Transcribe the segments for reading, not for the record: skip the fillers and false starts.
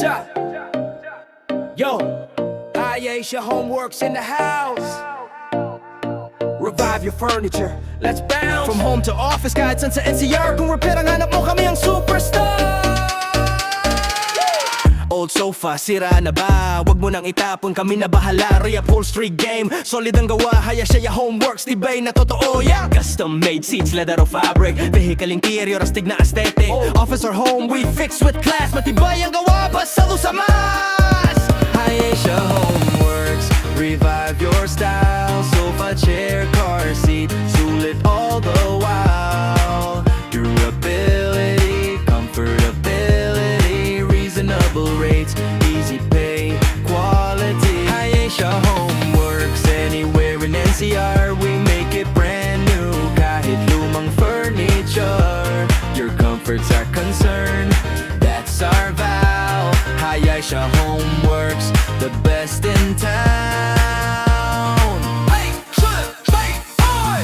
Ja. Yo, HYASIA homeworks in the house. Revive your furniture, let's bounce. From home to office, kahit saan sa NCR. Kung repair ang hanap mo, kami ang superstar. Old sofa, sira na ba? Wag mo nang itapon, kami na bahala. Reupholstery game, solid ang gawa. HYASIA homeworks, tibay na totoo, yeah. Custom made seats, leather or fabric. Vehicle interior, astig na aesthetic. Office or home, we fix with class. Matibay ang gawa, basta sa mas. HYASIA homeworks, revive your style. Sofa, chair, car seat, sulit all the while. Durability, comfortability, reasonable rates, easy pay, quality. HYASIA homeworks, anywhere in NCR, we make it brand new. Kahit lumang furniture, your comforts are concerned. That's our vow. HYASIA homeworks, the best in town.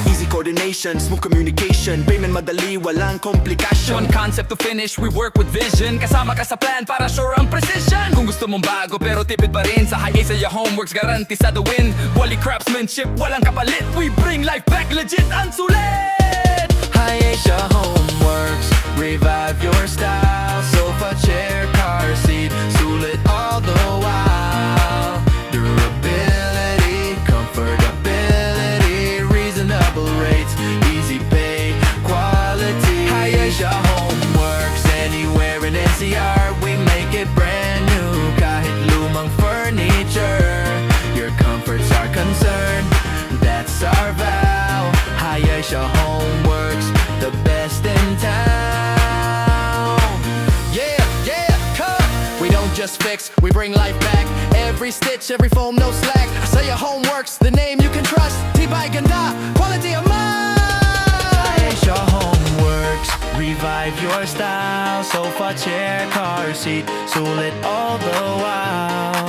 Easy coordination, smooth communication, payment madali, walang komplikasyon. One concept to finish, we work with vision. Kasama ka sa plan para sure ang precision. Kung gusto mong bago pero tipid pa rin, sa HYASIA homeworks guarantee sa the win. Quality craftsmanship, walang kapalit. We bring life back legit, ang sulit. HYASIA homeworks, revive your style. Sofa, chair, car seat, sulit all the while. Durability, comfortability, reasonable rates, easy pay, quality. HYASIA homeworks, anywhere in NCR, we make it brand new. Kahit lumang furniture, your comforts are concerned. That's our vow. HYASIA homeworks, the best in town. Yeah, yeah, come. We don't just fix, we bring life back. Every stitch, every foam, no slack. HYASIA homeworks, the name you can trust. Tibay ganda, quality of mine. HYASIA homeworks, revive your style. Sofa, chair, car seat, sulit all the while.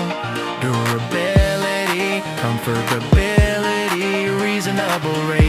Durability, comfortability, reasonable rate,